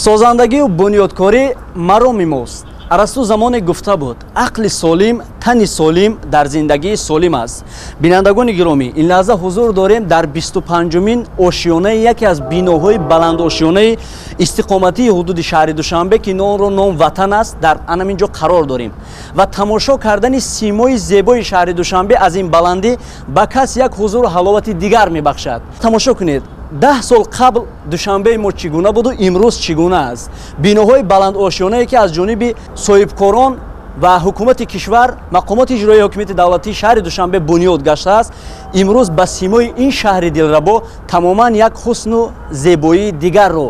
созандагию бунёдкорӣ мароми мост. арасту замоне гуфта буд ақли солим тани солим дар зиндагии солим аст. бинандагони гиромӣ, ин лаҳза ҳузур дорем дар 25-умин ошиёнаи яке аз биноҳои баландошиёнаи истиқоматии ҳудуди шаҳри Душанбе ки нонро ном ватан аст, дар анамин ҷо қарор дорем ва тамошо кардани симои зебои шаҳри Душанбе аз ин баландӣ ба кас як ҳузуру ҳаловати дигар мебахшад. тамошо кунед, 10 сол қабл Душанбеи мо чӣ гуна буду, имрӯз чӣ гуна аст. биноҳои баландошиёнае ки аз ҷониби соҳибкорон ва ҳукумати кишвар, мақомоти иҷроии ҳокимияти давлатии шаҳри Душанбе бунёд гаштааст, имрӯз ба симои ин шаҳри дилрабо тамоман як ҳусну зебоии дигарро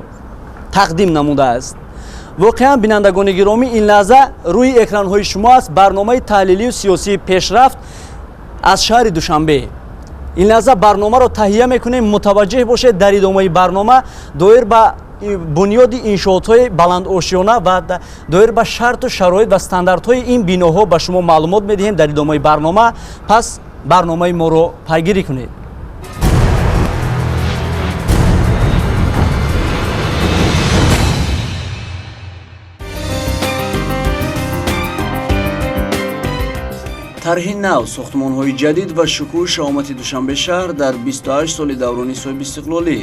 тақдим намудааст. воқеан бинандагони гиромӣ, ин лаҳза рӯи экранҳои шумо аст барномаи таҳлилию сиёсии пешрафт аз шаҳри Душанбе. ин лаҳза барномаро таҳия мекунем. мутаваҷҷеҳ бошед, дар идомаи барнома доир ба бунёди иншоотҳои баландошиёна ва доир ба шарту шароит ва стандартҳои ин биноҳо ба шумо маълумот медиҳем дар идомаи барнома. пас барномаи моро пайгирӣ кунед. тарҳи нав, сохтмонҳои ҷадид ва шукӯҳи шаҳомати Душанбе шаҳр дар 28 соли даврони соҳиби истиқлолӣ.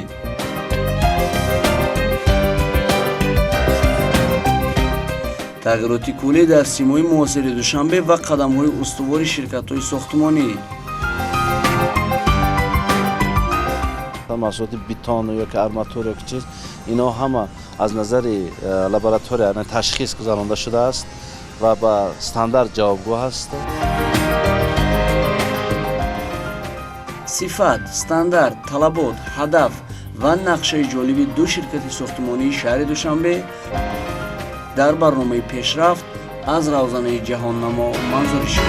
тағйироти куллӣ дар симои муосири Душанбе ва қадамҳои устувори ширкатҳои сохтмонӣ. маҳсулоти бетон ёки арматура ёки чиз, ино ҳама аз назари лаборатория ташхис гузаронда шудааст ва ба стандарт ҷавобгоҳ аст. сифат, стандарт, талабот, ҳадаф ва нақшаи ҷолиби ду ширкати сохтмонии шаҳри Душанбе дар барномаи пешрафт аз равзанаи ҷаҳоннамо манзурӣ шуд.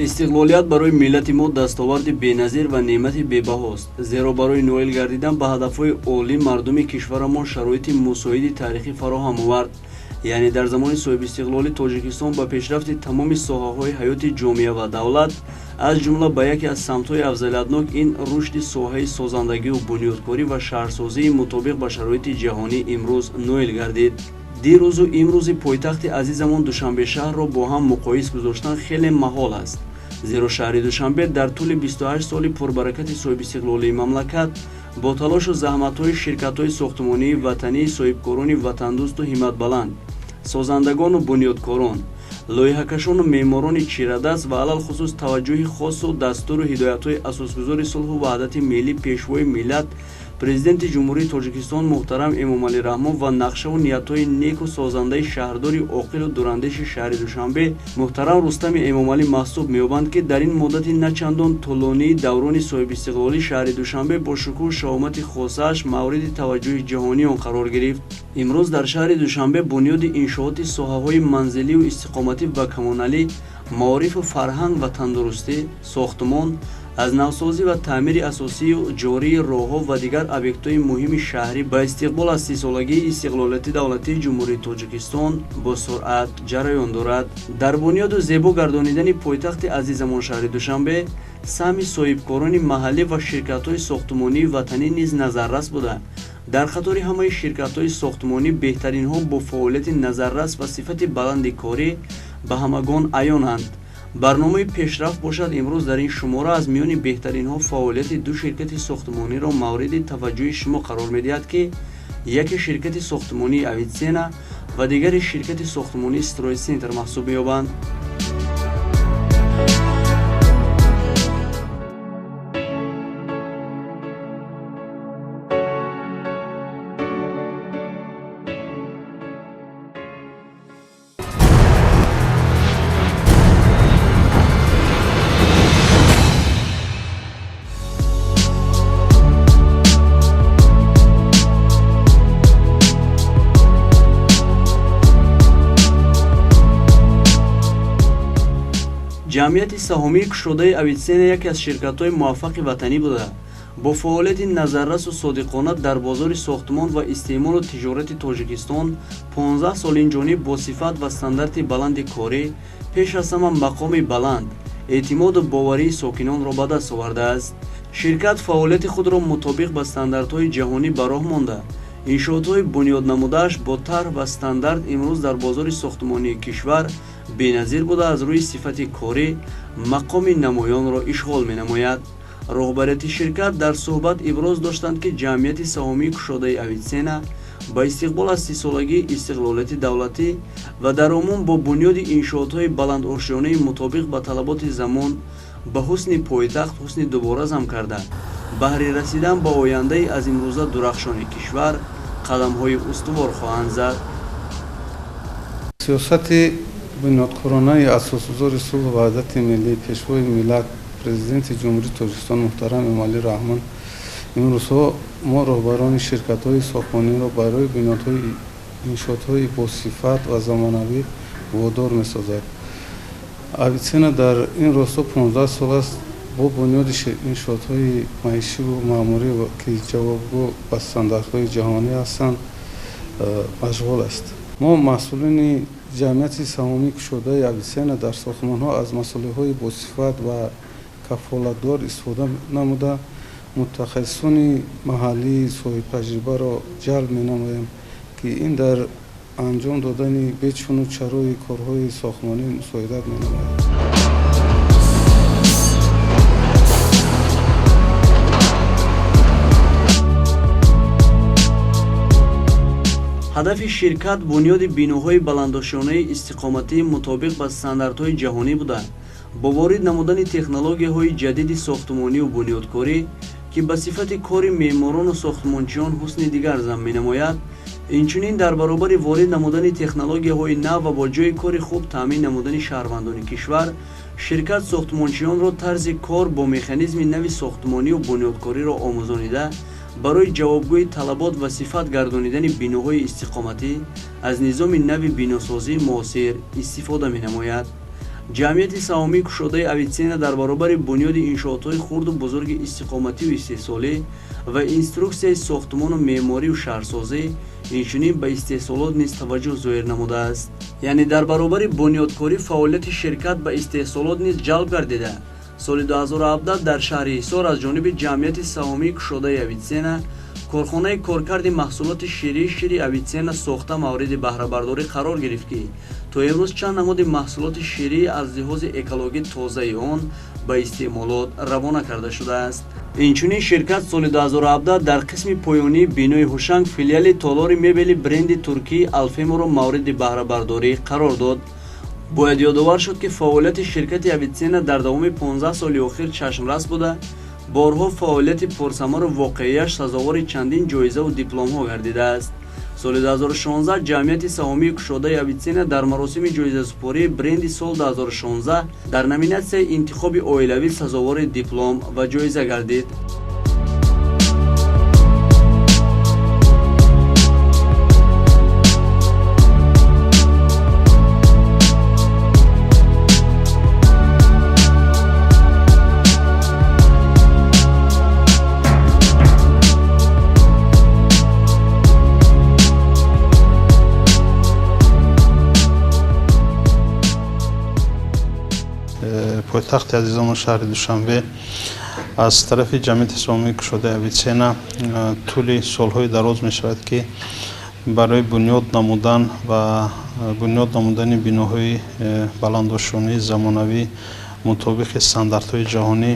истиқлолият барои миллати мо дастоварди беназир ва неъмати бебаҳост, зеро барои ноил гардидан ба ҳадафҳои олӣ мардуми кишварамон шароити мусоиди таърихӣ фароҳам овард. яъне дар замони соҳиби истиқлолӣ Тоҷикистон ба пешрафти тамоми соҳаҳои ҳаёти ҷомеа ва давлат, аз ҷумла ба яке аз самтҳои афзалиятнок ин рушди соҳаи созандагию бунёдкорӣ ва шаҳрсозии мутобиқ ба шароити ҷаҳонӣ имрӯз ноил гардид. дирӯзу имрӯзи пойтахти азизамон Душанбешаҳрро бо ҳам муқоис гузоштан хеле маҳол аст, зеро шаҳри Душанбе дар тӯли 28 соли пурбаракати соҳиби истиқлолии мамлакат бо талошу заҳматҳои ширкатҳои сохтмонии ватании соҳибкорони ватандӯсту ҳиматбаланд, созандагону бунёдкорон, лоиҳакашону меъморони чирадаст ва алалхусус таваҷҷӯҳи хосу дастуру ҳидоятҳои асосгузори сулҳу ваҳдати миллӣ пешвои миллат президенти ҷумҳурии Тоҷикистон муҳтарам Эмомалӣ Раҳмон ва нақшаву ниятҳои неку созандаи шаҳрдори оқилу дурандеши шаҳри Душанбе муҳтарам Рустами Эмомалӣ маҳсуб меёбанд ки дар ин муддати начандон тӯлонии даврони соҳиби истиқлолӣ шаҳри Душанбе бо шукӯҳу шаҳомати хосааш мавриди таваҷҷӯҳи ҷаҳониён қарор гирифт. имрӯз дар шаҳри Душанбе бунёди иншооти соҳаҳои манзилию истиқоматӣ ва камоналӣ, маорифу фарҳанг ва тандурустӣ, сохтмон, аз навсозӣ ва таъмири асосию ҷории роҳҳо ва дигар объектҳои муҳими шаҳрӣ ба истиқбол аз 30-солагии истиқлолияти давлатии ҷумҳурии Тоҷикистон бо суръат ҷараён дорад. дар бунёду зебо гардонидани пойтахти азизамон шаҳри Душанбе саҳми соҳибкорони маҳаллӣ ва ширкатҳои сохтмонии ватанӣ низ назаррас буда. дар қатори ҳамаи ширкатҳои сохтмонӣ беҳтаринҳо бо фаъолияти назаррас ва сифати баланди корӣ ба ҳамагон аёнанд. барномаи пешрафт бошад имрӯз дар ин шумора аз миёни беҳтаринҳо фаъолияти ду ширкати сохтмониро мавриди таваҷҷӯҳи шумо қарор медиҳад ки яке ширкати сохтмонии Авитсена ва дигари ширкати сохтмонии Стройцентр маҳсуб меёбанд. ҷамъияти саҳомии кушодаи Авитсена яке аз ширкатҳои муваффақи ватанӣ буда бо фаъолияти назаррасу содиқона дар бозори сохтмон ва истеъмолу тиҷорати Тоҷикистон 15 соли инҷониб бо сифат ва стандарти баланди корӣ пеш аз ҳама мақоми баланд, эътимоду боварии сокинонро ба даст овардааст. ширкат фаъолияти худро мутобиқ ба стандартҳои ҷаҳонӣ ба роҳ монда, иншоотҳои бунёднамудааш бо тарҳ ва стандарт имрӯз дар бозори сохтмонии кишвар беназир буда аз рӯи сифати корӣ мақоми намоёнро ишғол менамояд. роҳбарияти ширкат дар суҳбат иброз доштанд ки ҷамъияти саҳомии кушодаи Авитсена ба истиқбол аз 30-солагии истиқлолияти давлатӣ ва дар умум бо бунёди иншоотҳои баландошёнаи мутобиқ ба талаботи замон ба ҳусни пойтахт ҳусни дуборазам карда баҳри расидан ба ояндаи аз имрӯза дурахшони кишвар қадамҳои устувор хоҳанд зад. сиёсати бунёдкоронаи асосгузори сулҳу ваҳдати миллӣ пешвои миллат президенти ҷумҳурии Тоҷикистон муҳтарам Эмомалӣ Раҳмон имрӯзҳо мо роҳбарони ширкатҳои сохтмониро барои бунёдҳои иншоотҳои босифат ва замонавӣ водор месозад. Авитсена дар ин росто 15 сол аст бо бунёди иншоотҳои маишиву маъмурӣ ки ҷавобгӯ ба стандартҳои ҷаҳонӣ ҳастанд машғул аст. мо масъулини ҷамъияти саҳомии кушодаи Авитсена дар сохтмонҳо аз масъулиҳои босифат ва кафолатдор истифода намуда мутахассисони маҳаллии соҳибтаҷрибаро ҷалб менамоем ки ин дар анҷом додани бечуну чарои корҳои сохтмонӣ мусоидат менамояд. ҳадафи ширкат бунёди биноҳои баландошонаи истиқоматии мутобиқ ба стандартҳои ҷаҳонӣ буда бо ворид намудани технологияҳои ҷадиди сохтмонию бунёдкорӣ ки ба сифати кори меъморону сохтмончиён ҳусни дигар зам менамояд, инчунин дар баробари ворид намудани технологияҳои нав ва бо ҷойи кори хуб таъмин намудани шаҳрвандони кишвар, ширкат сохтмончиёнро тарзи кор бо механизми нави сохтмонию бунёдкориро омӯзонида барои ҷавобгӯи талабот ва сифат гардонидани биноҳои истиқоматӣ аз низоми нави биносозӣ муосир истифода менамояд. ҷамъияти саҳомии кушодаи Авитсена дар баробари бунёди иншоотҳои хурду бузурги истиқомативу истеҳсолӣ ва инструксияи сохтмону меъморию шаҳрсозӣ инчунин ба истеҳсолот низ таваҷҷӯҳ зоҳир намудааст. яъне дар баробари бунёдкорӣ фаъолияти ширкат ба истеҳсолот низ ҷалб гардида соли 2017 дар шаҳри Ҳисор аз ҷониби ҷамъияти саҳомии кушодаи Авитсена корхонаи коркарди маҳсулоти шири Авитсена сохта мавриди баҳрабардорӣ қарор гирифт ки то имрӯз чанд намуди маҳсулоти ширӣ аз лиҳози экологӣ тозаи он ба истеъмолот равона карда шудааст. инчунин ширкат соли 2017 дар қисми поёнии бинои ҳушанг филиали толори мебели бренди туркии Алфеморо мавриди баҳрабардорӣ қарор дод. бояд ёдовар шуд ки фаъолияти ширкати Авитсена дар давоми 15 соли охир чашмрас буда борҳо фаъолияти пурсамару воқеияш сазовори чандин ҷоизаву дипломҳо гардидааст. соли 2016 ҷамъияти саҳомии кушодаи Авитсена дар маросими ҷоизасупории бренди сол 2016 дар номинатсияи интихоби оилавӣ сазовори диплом ва ҷоиза гардид. пойтахти азизону шаҳри Душанбе аз тарафи ҷамъияти саҳомии кушодаи Авитсена тӯли солҳои дароз мешавад ки барои бунёд намудани биноҳои баландошонаи замонавӣ мутобиқи стандартҳои ҷаҳонӣ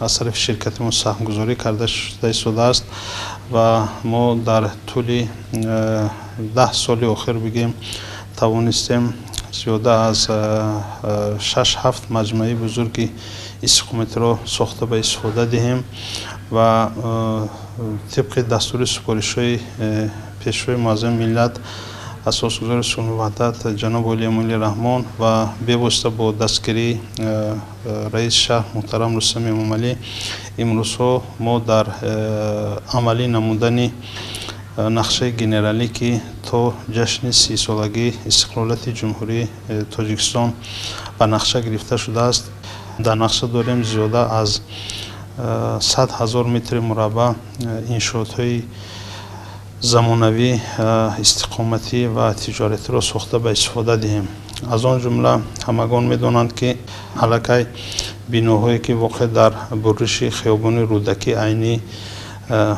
аз тарафи ширкати мо саҳмгузорӣ карда шуда истодааст ва мо дар тӯли 10 соли охир бигем тавонистем зиёда аз 6-7 маҷмӯаи бузурги истиқоматиро сохта ба истифода диҳем ва тибқи дастури супоришҳои пешвои муаззами миллат асосгузори сулҳу ваҳдат ҷаноб Олӣ Эмомалӣ Раҳмон ва бевосита бо дастгирии раиси шаҳр муҳтарам Рустами Эмомалӣ имрӯзҳо мо дар амалӣ намудани нақшаи генералӣ ки то ҷашни 30-солагии истиқлолияти ҷумҳурии Тоҷикистон ба нақша гирифта шудааст. дар нақша дорем зиёда аз 100,000 метри мураббаъ иншоотҳои замонавӣ, истиқоматӣ ва тиҷоратиро сохта ба истифода диҳем. аз он ҷумла ҳамагон медонанд ки аллакай биноҳое ки воқеъ дар бурриши хиёбони рӯдаки айнӣ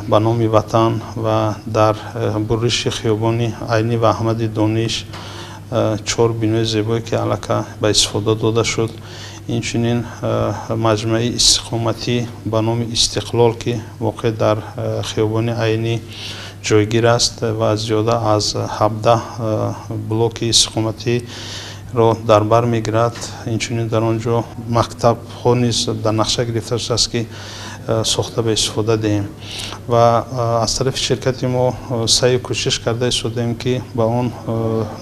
ба номи ватан ва дар бурриши хиёбони айнӣ ва аҳмади дониш 4 бинои зебое ки аллакай ба истифода дода шуд. инчунин маҷмӯи истиқоматӣ ба номи истиқлол ки воқеъ дар хиёбони айнӣ ҷойгир аст ва зиёда аз 17 блоки истиқоматиро дар бар мегирад. инчунин дар он ҷо мактабҳо низ дар нақша гирифта шудааст ки сохта ба истифода диҳем ва аз тарафи ширкати мо саъю кӯшиш карда истодем ки ба он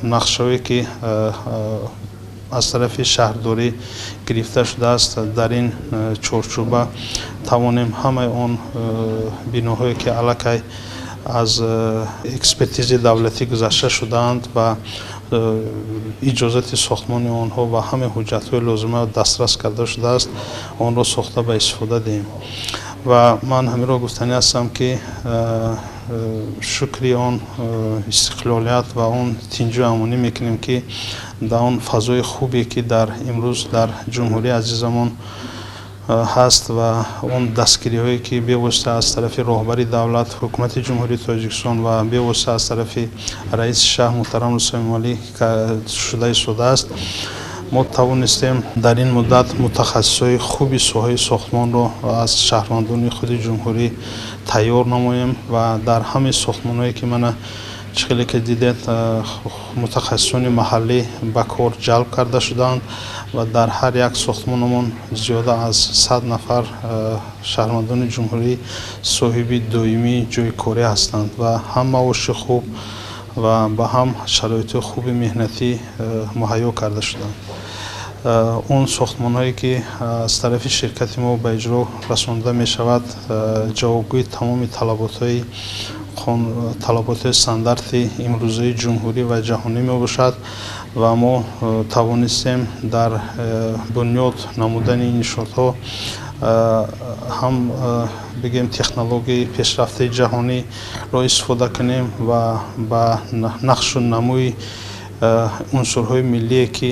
нақшаҳое ки аз тарафи шаҳрдорӣ гирифта шудааст дар ин чорчӯба тавонем ҳамаи он биноҳое ки аллакай аз экспертизи давлатӣ гузашта шудаанд ва иҷозати сохтмони онҳо ва ҳамаи ҳуҷҷатҳои лозима дастрас карда шудааст, онро сохта ба истифода диҳем. ва ман ҳаминро гуфтанӣ ҳастам ки шукри он истиқлолият ва он тинҷу амонӣ мекунем ки дар он фазои хубе ки дар имрӯз дар ҷумҳурии азизамон ҳаст ва он дастгириҳое ки бевосита аз тарафи роҳбари давлат, ҳукумати ҷумҳурии Тоҷикистон ва бевосита аз тарафи раиси шаҳр муҳтарам Рустам Эмомалӣ шуда истодааст, мо тавонистем дар ин муддат мутахассисои хуби соҳаи сохтмонро аз шаҳрвандони худи ҷумҳурӣ тайёр намоем ва дар ҳамаи сохтмонҳое ки мана чӣ хеле ки дидед мутахассисони маҳаллӣ ба кор ҷалб карда шуданд ва дар ҳар як сохтмонамон зиёда аз 100 нафар шаҳрвандони ҷумҳурӣ соҳиби доимии ҷойи корӣ ҳастанд ва ҳам маоши хуб ва ба ҳам шароити хуби меҳнатӣ муҳайё карда шуданд. он сохтмонҳое ки аз тарафи ширкати мо ба иҷро расонида мешавад ҷавобгӯи тамоми талаботи стандарти имрӯзаи ҷумҳурӣ ва ҷаҳонӣ мебошад ва мо тавонистем дар бунёд намудани иншоотҳо ҳам бигем технологияи пешрафтаи ҷаҳониро истифода кунем ва ба нақшу намӯи унсурҳои миллие ки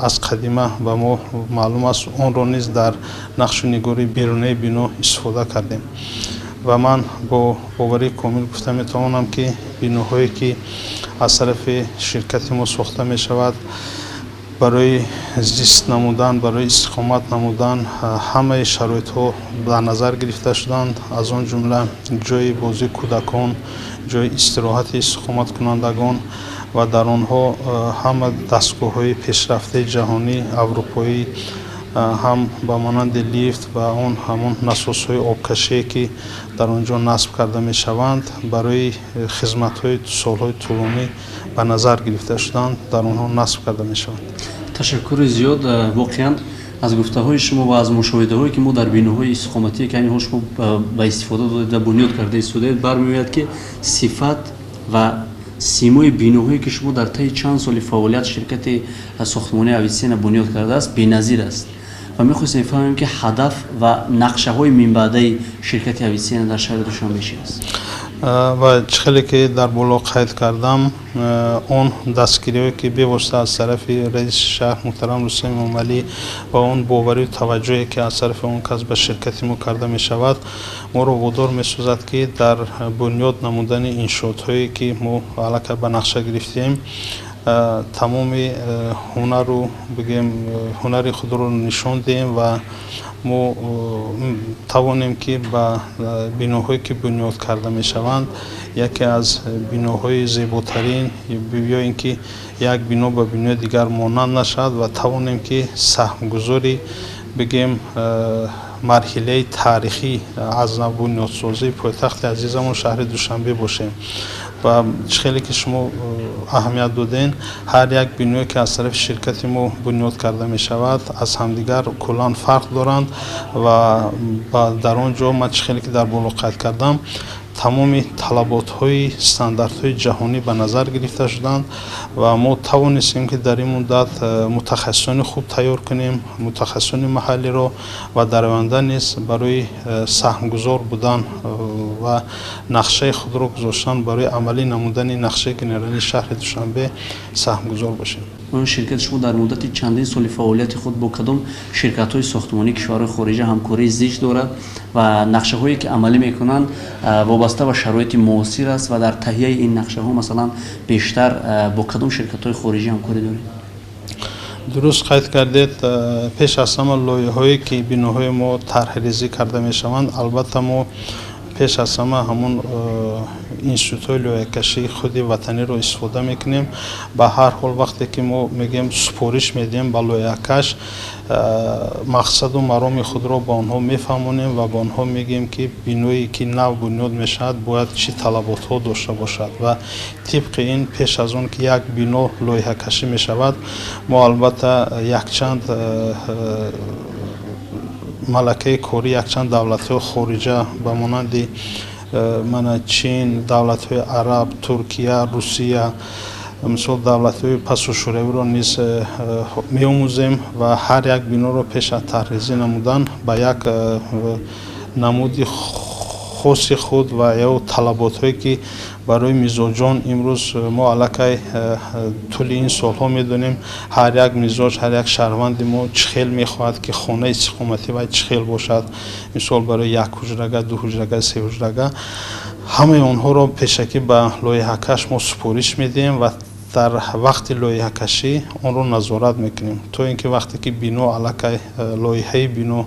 аз қадима ба мо маълум аст, онро низ дар нақшу нигори берунаи бино истифода кардем. ва ман бо боварии комил гуфта метавонам ки биноҳое ки аз тарафи ширкати мо сохта мешавад барои зист намудан, барои истиқомат намудан ҳамаи шароитҳо дар назар гирифта шуданд, аз он ҷумла ҷои бозии кӯдакон, ҷои истироҳати истиқоматкунандагон ва дар онҳо ҳама дастгоҳҳои пешрафтаи ҷаҳонӣ аврупоӣ ҳам ба монанди лифт ва он ҳамон насосҳои обкашие ки дар он ҷо насб карда мешаванд барои хизматҳои солҳои тӯлонӣ ба назар гирифта шуданд, дар онҳо насб карда мешаванд. ташаккури зиёд. воқеан аз гуфтаҳои шумо ва аз мушоҳидаҳое ки мо дар биноҳои истиқоматие ки айни ҳол шумо ба истифода додеда бунёд карда истодаед бармеояд ки сифат ва симои биноҳое ки шумо дар таи чанд соли фаъолият ширкати сохтмонии Авитсена бунёд кардааст беназир аст ва мехостем фаҳмем ки ҳадаф ва нақшаҳои минбаъдаи ширкати Авитсена дар шаҳри Душанбе чиаст. ва чӣ хеле ки дар боло қайд кардам, он дастгириҳое ки бевосита аз тарафи раиси шаҳр муҳтарам Рустам Эмомалӣ ва он боварию таваҷҷӯҳе ки аз тарафи он кас ба ширкати мо карда мешавад, моро водор месозад ки дар бунёд намудани иншоотҳое ки мо аллакай ба нақша гирифтем тамоми ҳунару бигем ҳунари худро нишон диҳем ва мо тавонем ки ба биноҳое ки бунёд карда мешаванд яке аз биноҳои зеботарин ё ин ки як бино ба бинои дигар монанд нашавад ва тавонем ки саҳмгузори бигем марҳилаи таърихӣ аз нав бунёдсозии пойтахти азизамон шаҳри Душанбе бошем. ва чӣ хеле ки шумо аҳамият додем, ҳар як биное ки аз тарафи ширкати мо бунёд карда мешавад аз ҳамдигар куллан фарқ доранд ва дар он ҷо ман чӣ хеле ки дар боло қайд кардам тамоми талаботҳои стандартҳои ҷаҳонӣ ба назар гирифта шуданд ва мо тавонистем ки дар ин муддат мутахассисони хуб тайёр кунем, мутахассисони маҳаллиро ва дар оянда низ барои саҳмгузор будан ва нақшаи худро гузоштан барои амалӣ намудани нақшаи генералии шаҳри Душанбе саҳмгузор бошем. ширкати шумо дар муддати чандин соли фаъолияти худ бо кадом ширкатҳои сохтмонии кишварҳои хориҷа ҳамкории зич дорад ва нақшаҳое ки амалӣ мекунанд вобаста ба шароити муосир аст ва дар таҳияи ин нақшаҳо масалан бештар бо кадом ширкатҳои хориҷӣ ҳамкорӣ доред? дуруст қайд кардед. пеш аз ҳама лоиҳае ки биноҳои мо тарҳрезӣ карда мешаванд, албатта мо пеш аз ҳама ҳамун институтҳои лоиҳакашии худи ватаниро истифода мекунем. ба ҳар ҳол вақте ки мо мегӯем супориш медиҳем ба лоиҳакаш, мақсаду мароми худро ба онҳо мефаҳмонем ва ба онҳо мегӯем ки биное ки нав бунёд мешавад бояд чӣ талаботҳо дошта бошад ва тибқи ин пеш аз он ки як бино лоиҳакашӣ мешавад, мо албатта якчанд малакаи корӣ якчанд давлатҳои хориҷа ба монанди Чин, давлатҳои араб, Туркия, Русия, мисол давлатҳои пасушӯравиро низ меомӯзем ва ҳар як биноро пеш аз тарҳрезӣ намудан ба як намуди хоси худ ва ё талаботҳое ки барои мизоҷон имрӯз мо аллакай тӯли ин солҳо медонем ҳар як мизоҷ, ҳар як шаҳрванди мо чӣ хел мехоҳад ки хонаи истиқомати вай чӣ хел бошад, мисол барои як ҳуҷрага, ду ҳуҷрага, се ҳуҷрага, ҳамаи онҳоро пешакӣ ба лоиҳакаш мо супориш медиҳем ва дар вақти лоиҳакашӣ онро назорат мекунем, то ин ки вақте ки бино аллакай лоиҳаи бино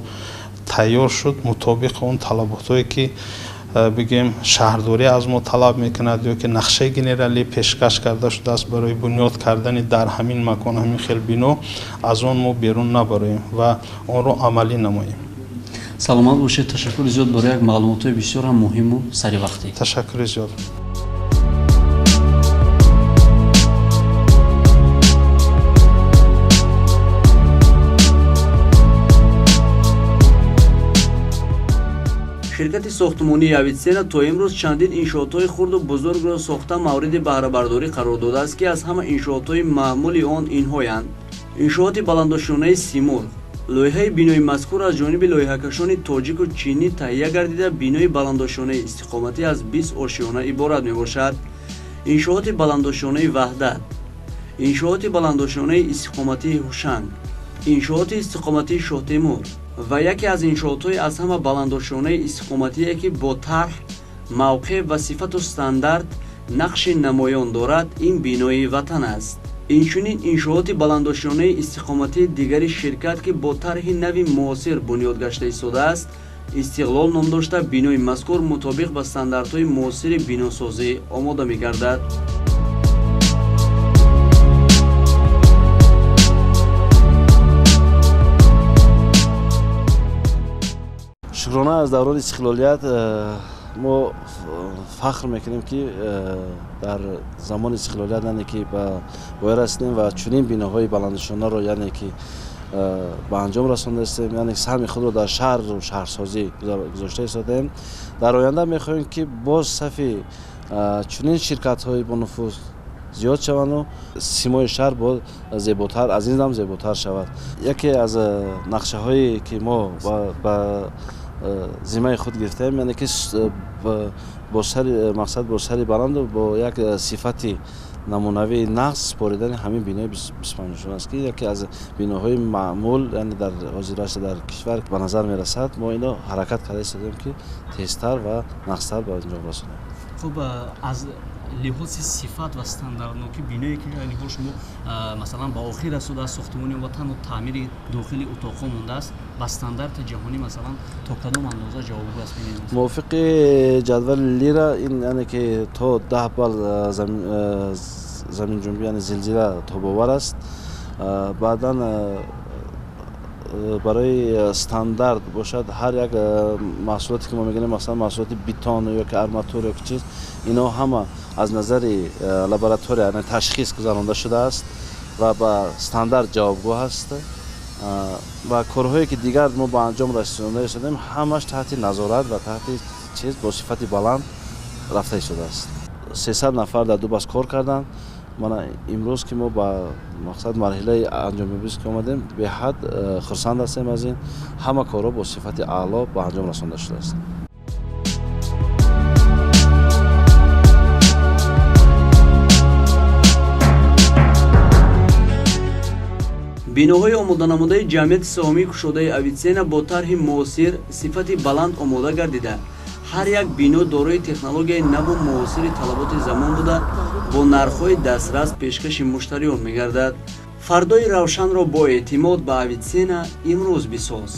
тайёр шуд мутобиқи он талаботҳое ки бигем шаҳрдорӣ аз мо талаб мекунад ё ки нақшаи генералӣ пешкаш карда шудааст барои бунёд кардани дар ҳамин макон ҳамин хел бино, аз он мо берун набароем ва онро амалӣ намоем. саломат бошед. ташаккури зиёд барои як маълумотҳои бисёр ҳам муҳиму саривақтӣ. Ташаккури зиёд. ширкати сохтмонии Авитсена то имрӯз чандин иншоотҳои хурду бузургро сохта мавриди баҳрабардорӣ қарор додааст ки аз ҳама иншоотҳои маъмули он инҳоянд: иншооти баландошонаи Симур. лоиҳаи бинои мазкур аз ҷониби лоиҳакашони тоҷику чинӣ таҳия гардида бинои баландошонаи истиқоматӣ аз 20 ошиёна иборат мебошад. иншооти баландошонаи Ваҳдат, иншооти баландошонаи истиқоматии Ҳушанг, иншооти истиқоматии Шоҳтемур ва яке аз иншоотҳои аз ҳама баландошонаи истиқоматие ки бо тарҳ, мавқеъ ва сифату стандарт нақши намоён дорад, ин бинои ватан аст. инчунин иншооти баландошонаи истиқоматии дигари ширкат ки бо тарҳи нави муосир бунёд гашта истодааст, Истиқлол ном дошта бинои мазкур мутобиқ ба стандартҳои муосири биносозӣ омода мегардад. шукрона аз даврони истиқлолият мо фахр мекунем ки дар замони истиқлолият яъне ки ба воя расидем ва чунин биноҳои баландшонаро яъне ки ба анҷом расондастем, яъне саҳми худро дар шаҳру шаҳрсозӣ гузошта истодем. дар оянда мехоҳем ки боз сафи чунин ширкатҳои бо нуфуз зиёд шаванду симои шаҳр бо зеботар, аз ин зам зеботар шавад. яке аз нақшаҳое ки мо ба зимаи худ гирифтаем, яъне ки мақсад бо сари баланду бо як сифати намунавии нағз споридани ҳамин бинои 25 аст ки яке аз биноҳои маъмул яъне дар ҳозираста дар кишвар ба назар мерасад. мо ино ҳаракат карда истодем ки тезтар ва нағзтар ба анҷом расонем. хуб, аз лиҳози сифат ва стандартноки биное ки ҳол шумо масалан ба охир расудааст, сохтмони ватану таъмири дохили утоқҳо мондааст, ба стандарти ҷаҳонӣ масалан то кадом андоза ҷавобгӯ аст? мувофиқи ҷадвали лира ин яъне ки то 10 бал заминҷунбӣ яъне зилзила тобовар аст. баъдан барои стандарт бошад ҳар як маҳсулоте ки мо мегӯем, масалан маҳсулоти битон ё ки арматура ё ки чиз, ино ҳама аз назари лаборатория яъне ташхис гузаронда шудааст ва ба стандарт ҷавобгоҳ аст ва корҳое ки дигар мо ба анҷом расонда истодем ҳамаш таҳти назорат ва таҳти чиз бо сифати баланд рафта истода аст. 300 нафар дар ду баст кор карданд. мана имрӯз ки мо ба мақсад марҳилаи анҷомёбист ки омадем беҳад хурсанд ҳастем аз ин. ҳама корҳо бо сифати аъло ба анҷом расонда шудааст. биноҳои омоданамудаи ҷамъияти саҳомии кушодаи Авитсена бо тарҳи муосир сифати баланд омода гардида, ҳар як бино дорои технологияи наву муосири талаботи замон буда, бо нархҳои дастрас пешкаши муштариён мегардад. фардои равшанро бо эътимод ба Авитсена имрӯз бисоз.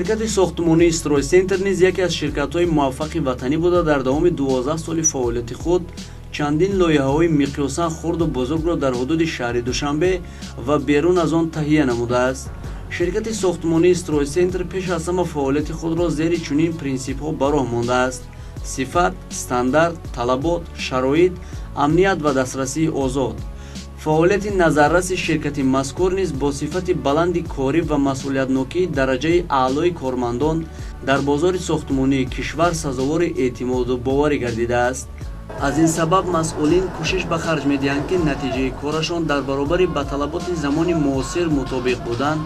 ширкати сохтмонии «Стройцентр» низ яке аз ширкатҳои муваффақи ватанӣ буда, дар давоми 12 соли фаъолияти худ чандин лоиҳаҳои миқёсан хурду бузургро дар ҳудуди шаҳри Душанбе ва берун аз он таҳия намудааст. ширкати сохтмонии «Стройцентр» пеш аз ҳама фаъолияти худро зери чунин принсипҳо ба роҳ мондааст: сифат, стандарт, талабот, шароит, амният ва дастрасии озод. фаъолияти назарраси ширкати мазкур низ бо сифати баланди корӣ ва масъулиятнокии дараҷаи аълои кормандон дар бозори сохтмонии кишвар сазовори эътимоду боварӣ гардидааст. аз ин сабаб масъулин кӯшиш ба харҷ медиҳанд ки натиҷаи корашон дар баробари ба талаботи замони муосир мутобиқ будан,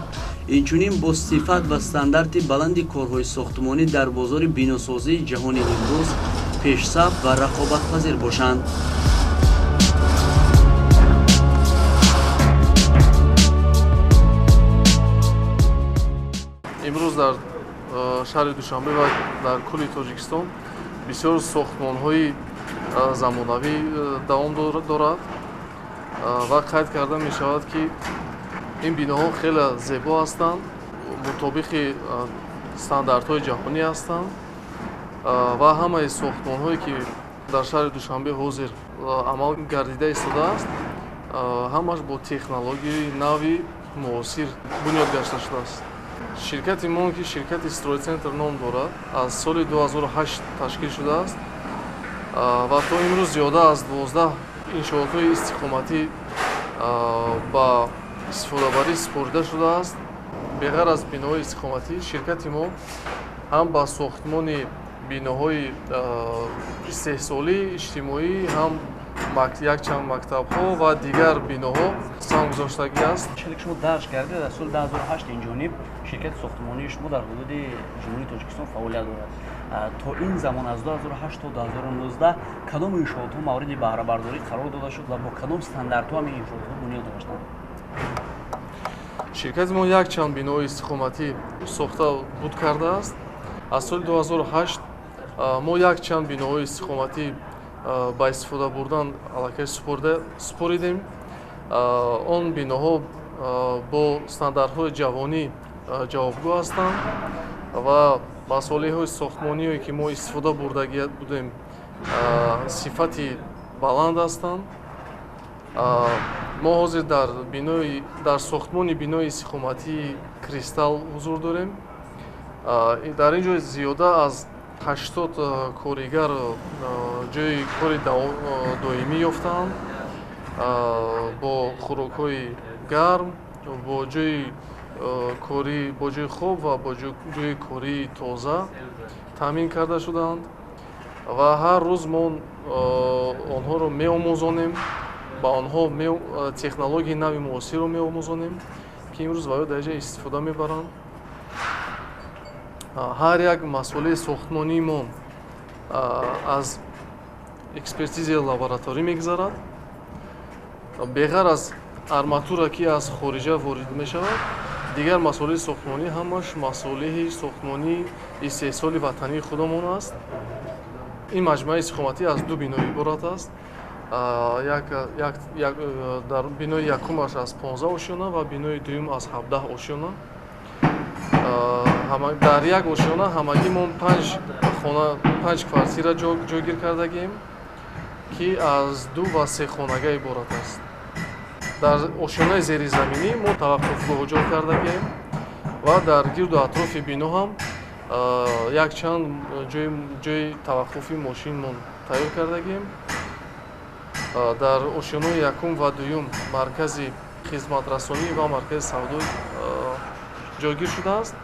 инчунин бо сифат ва стандарти баланди корҳои сохтмонӣ дар бозори биносозии ҷаҳони имрӯз пешсаф ва рақобатпазир бошанд. имрӯз дар шаҳри Душанбе ва дар кулли Тоҷикистон бисёр сохтмонҳои замонавӣ давом дорад ва қайд карда мешавад, ки ин биноҳо хеле зебо ҳастанд, мутобиқи стандартҳои ҷаҳонӣ ҳастанд ва ҳамаи сохтмонҳое ки дар шаҳри Душанбе ҳозир амал гардида истодааст, ҳамаш бо технологияи нави муосир бунёд гашта шудааст. ширкати мо ки ширкати «Стройцентр» ном дорад, аз соли 2008 ташкил шудааст ва то имрӯз зиёда аз 12 иншоотҳои истиқоматӣ ба истифодабарӣ супорида шудааст. беғайр аз биноҳои истиқоматӣ, ширкати мо ҳам ба сохтмони биноҳои истеҳсолӣ, иҷтимоӣ, ҳам якчанд мактабҳо ва дигар биноҳо сам гузоштагӣ аст. чили ки шумо дарж кардед, аз соли 2008 инҷониб ширкати сохтмонии шумо дар ҳудуди ҷумҳурии Тоҷикистон фаъолият дорад. то ин замон аз 2008 то 2019 кадом иншоотҳо мавриди баҳрабардорӣ қарор дода шуд ва бо кадом стандартҳо ҳамин иншоотҳо бунёд доштанд? ширкати мо якчанд бинои истиқоматӣ сохта буд кардааст. аз соли 2008 мо якчанд биноҳои истиқоматӣ ба истифода бурдан аллакай супоридем. он биноҳо бо стандартҳои ҷавонӣ ҷавобгӯ ҳастанд ва масъолияҳои сохтмониҳое ки мо истифода бурда будем сифати баланд ҳастанд. мо ҳозир дар сохтмони бинои истиқоматии Кристалл ҳузур дорем. дар ин ҷо зиёда аз 80 коригар ҷои кори доимӣ ёфтаанд бо хӯрокҳои гарм, бо ҷои корӣ, бо ҷои хоб ва бо ҷои кории тоза таъмин карда шудаанд ва ҳар рӯз мо онҳоро меомӯзонем, ба онҳо технологияи нави муосирро меомӯзонем, ки имрӯз ва ё дар ҷо истифода мебаранд. ҳар як масъулаи сохтмониимон аз экспертизаи лабораторӣ мегзарад. беғайр аз арматура ки аз хориҷа ворид мешавад, дигар масъулаи сохтмонӣ ҳамаш масъулаи сохтмонии истеҳсоли ватании худамон аст. ин маҷмӯаи истиқоматӣ аз ду бино иборат аст. дар бинои якумаш аз 15 ошёна ва бинои дуюм аз 17 ошёна. дар як ошёна ҳамагӣ мо 5 квартира ҷойгир кардагем, ки аз 2 ва 3 хонага иборат аст. дар ошёнаи зеризаминӣ мо таваққуфгоҳ ҷой кардагем ва дар гирду атрофи бино ҳам якчанд ҷои таваққуфи мошинмон тайёр кардагем. дар ошёнаи якум ва дуюм маркази хизматрасонӣ ва маркази савдо ҷойгир шудааст.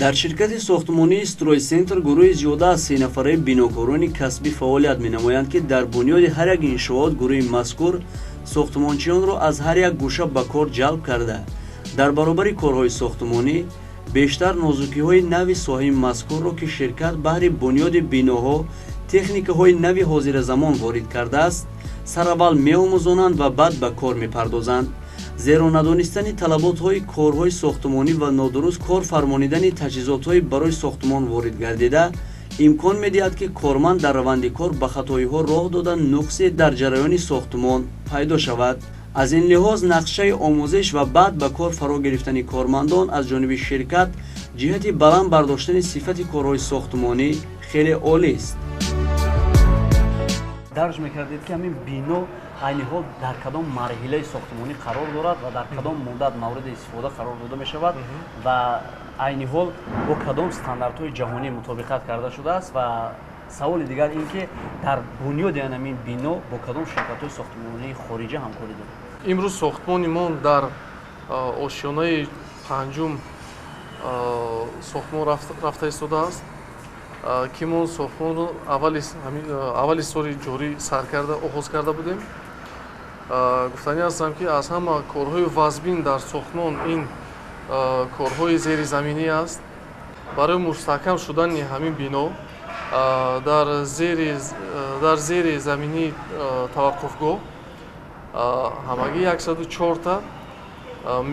дар ширкати сохтмонии стройсентр гурӯҳи зиёда аз 3 нафараи бинокорони касбӣ фаъолият менамоянд, ки дар бунёди ҳар як иншоот гурӯҳи мазкур сохтмончиёнро аз ҳар як гӯша ба кор ҷалб карда, дар баробари корҳои сохтмонӣ бештар нозукиҳои нави соҳаи мазкурро, ки ширкат баҳри бунёди биноҳо техникаҳои нави ҳозиразамон ворид кардааст, сараввал меомӯзонанд ва баъд ба кор мепардозанд. зеро надонистани талаботҳои корҳои сохтмонӣ ва нодуруст кор фармонидани таҷҳизотҳои барои сохтмон ворид гардида имкон медиҳад, ки корманд дар раванди кор ба хатоиҳо роҳ дода нуқсе дар ҷараёни сохтмон пайдо шавад. аз ин лиҳоз нақшаи омӯзиш ва баъд ба кор фаро гирифтани кормандон аз ҷониби ширкат ҷиҳати баланд бардоштани сифати корҳои сохтмонӣ хеле олист. дарж мекардед ки ҳамин бино айни ҳол дар кадом марҳилаи сохтмонӣ қарор дорад ва дар кадом муддат мавриди истифода қарор дода мешавад ва айни ҳол бо кадом стандартҳои ҷаҳонӣ мутобиқат карда шудааст. ва саволи дигар ин ки дар бунёди ҳамин бино бо кадом ширкатҳои сохтмонии хориҷа ҳамкорӣ дорад? имрӯз сохтмонимон дар ошёнаи панҷум сохтмон рафта истодааст, ки мо сохтмонро аввали соли ҷорӣ оғоз карда будем. гуфтанӣ ҳастам, ки аз ҳама корҳои вазбин дар сохтмон ин корҳои зеризаминӣ аст. барои мустаҳкам шудани ҳамин бино дар зери заминии таваққуфгоҳ ҳамагӣ 104 та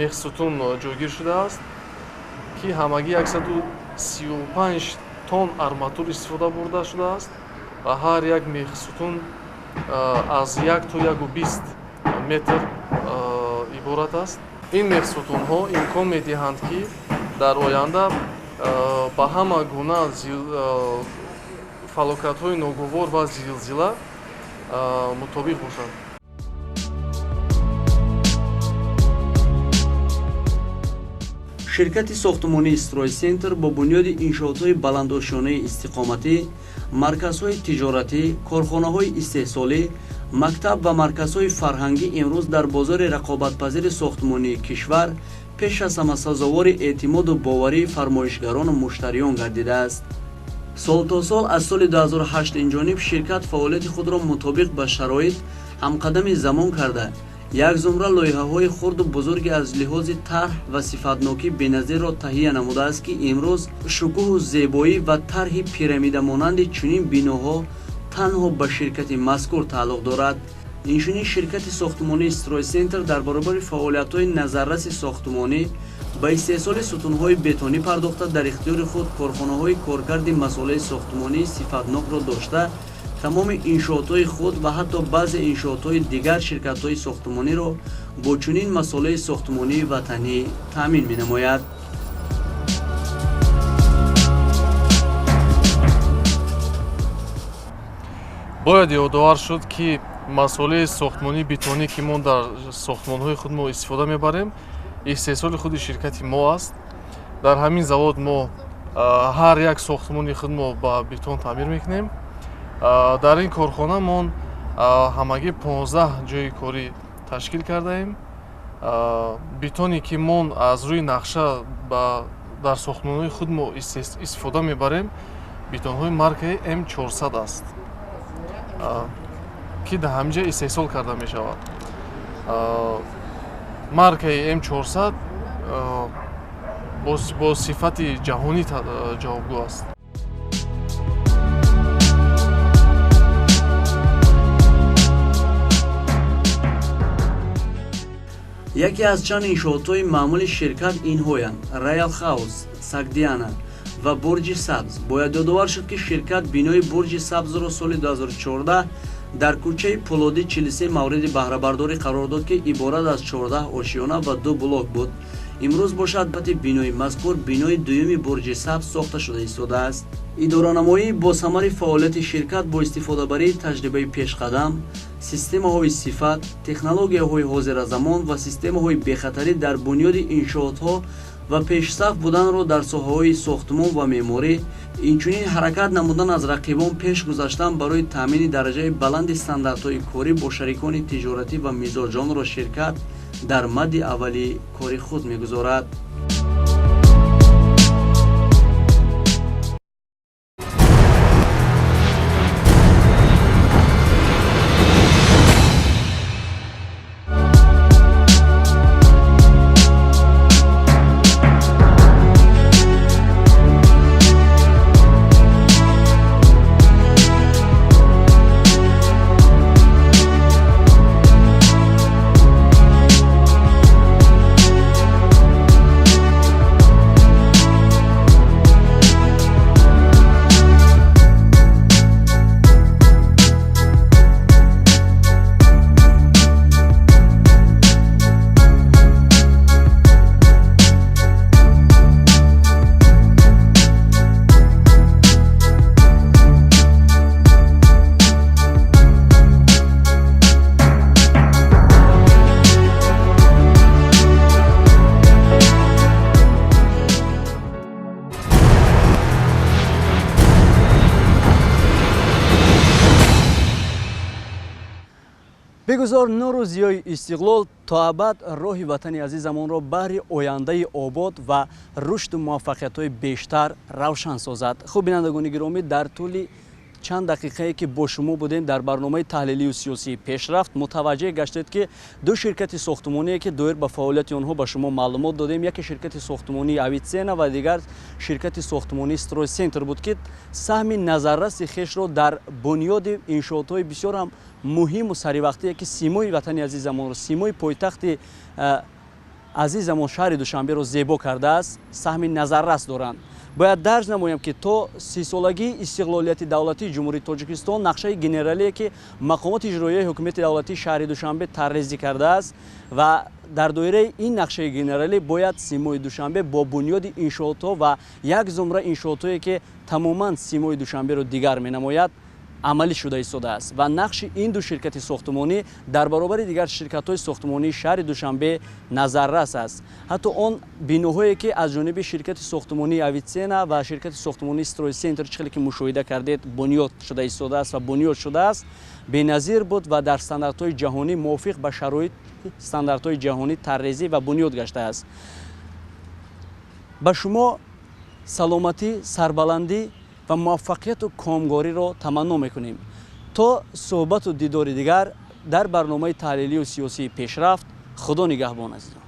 мехсутун ҷойгир шудааст, ки ҳамагӣ 135 тонн арматур истифода бурда шудааст ва ҳар як мехсутун аз 1 то 120 метр иборат аст. ин мехсутунҳо имкон медиҳанд, ки дар оянда ба ҳама гуна фалокатҳои ноговор ва зилзила мутобиқ бошад. ширкати сохтмонии стройцентр бо бунёди иншоотҳои баландошонаи истиқоматӣ, марказҳои тиҷоратӣ, корхонаҳои истеҳсолӣ, мактаб ва марказҳои фарҳангӣ имрӯз дар бозори рақобатпазири сохтмонии кишвар пеш аз ҳама сазовори эътимоду боварии фармоишгарону муштариён гардидааст. солто сол аз соли 2008 инҷониб ширкат фаъолияти худро мутобиқ ба шароит ҳамқадами замон карда, як зумра лоиҳаҳои хурду бузурге аз лиҳози тарҳ ва сифатнокӣ беназирро таҳия намудааст, ки имрӯз шукӯҳу зебоӣ ва тарҳи пирамидамонанди чунин биноҳо танҳо ба ширкати мазкур тааллуқ дорад. инчунин ширкати сохтмонии стройцентр дар баробари фаъолиятҳои назарраси сохтмонӣ ба истеҳсоли сутунҳои бетонӣ пардохта, дар ихтиёри худ корхонаҳои коркарди масъулияи сохтмонии сифатнокро дошта, тамоми иншоотҳои худ ва ҳатто баъзе иншоотҳои дигар ширкатҳои сохтмониро бо чунин масъулияи сохтмонии ватанӣ таъмин менамояд. бояд ёдовар шуд, ки масъулияи сохтмонии бетонӣ ки мо дар сохтмонҳои худ мо истифода мебарем, истеҳсоли худи ширкати мо аст. дар ҳамин завод мо ҳар як сохтмони худ мо ба бетон таъмир мекунем. дар ин корхона мон ҳамагӣ 15 ҷойи корӣ ташкил кардаем. бетоне ки мон аз рӯи нақша дар сохтмонҳои худ мо истифода мебарем, бетонҳои маркаи М400 аст, ки дар ҳамҷа истеҳсол карда мешавад. маркаи М400 бо сифати ҷаҳонӣ ҷавобгӯ аст. яке аз чанд иншоотҳои маъмули ширкат инҳоянд: Royal House, Sogdiana ва Бурҷи Сабз. бояд ёдовар шуд, ки ширкат бинои Бурҷи Сабзро соли 2014 дар кӯчаи Пулодӣ 43 мавриди баҳрабардорӣ қарор дод, ки иборат аз 14 ошиёна ва 2 блок буд. имрӯз бошад бати бинои мазкур бинои дуюми Бурҷи Сабз сохта шуда истодааст. идоранамоӣ бо самари фаъолияти ширкат бо истифодабарии таҷрибаи пешқадам, системаҳои сифат, технологияҳои ҳозиразамон ва системаҳои бехатарӣ дар бунёди иншоотҳо ва пешсаф буданро дар соҳаҳои сохтмон ва меъморӣ, инчунин ҳаракат намудан аз рақибон пеш гузаштан барои таъмини дараҷаи баланди стандартҳои корӣ бо шарикони тиҷоратӣ ва мизоҷонро ширкат дар мадди аввали кори худ мегузорад. бегузор нуру зиёи истиқлол то абад роҳи ватани азизамонро баҳри ояндаи обод ва рушду муваффақиятҳои бештар равшан созад. хуб бинандагони гиромӣ, дар тӯли чанд дақиқае ки бо шумо будем дар барномаи таҳлилию сиёсии пешрафт мутаваҷҷеҳ гаштед, ки ду ширкати сохтмоние ки доир ба фаъолияти онҳо ба шумо маълумот додем, яке ширкати сохтмонии Авицена ва дигар ширкати сохтмонии Стройцентр буд, ки саҳми назарраси хешро дар бунёди иншоотҳои бисёр ҳам муҳиму саривақтие, ки симои ватани азизамонро, симои пойтахти азизамон шаҳри Душанберо зебо кардааст, саҳми назаррас доранд. бояд дарҷ намоям, ки то 30-солагии истиқлолияти давлатии ҷумҳурии Тоҷикистон нақшаи генералие, ки мақомоти иҷроияи ҳукумати давлатии шаҳри Душанбе таррезӣ кардааст ва дар доираи ин нақшаи генералӣ бояд симои душанбе бо бунёди иншоотҳо ва як зумра иншоотҳое ки тамоман симои душанберо дигар менамояд амалӣ шуда истодааст ва нақши ин ду ширкати сохтмонӣ дар баробари дигар ширкатҳои сохтмонии шаҳри душанбе назаррас аст. ҳатто он биноҳое ки аз ҷониби ширкати сохтмонии авитсена ва ширкати сохтмонии строй центр чӣ хеле ки мушоҳида кардед бунёд шуда истодааст ва бунёд шудааст, беназир буд ва дар стандартҳои ҷаҳонӣ мувофиқ ба шароити стандартҳои ҷаҳонӣ таррезӣ ва бунёд гаштааст. ба шумо саломатӣ, сарбаландӣ ва муваффақияту комгориро таманно мекунем. то суҳбату дидори дигар дар барномаи таҳлилию сиёсии пешрафт. худо нигаҳбон азизон.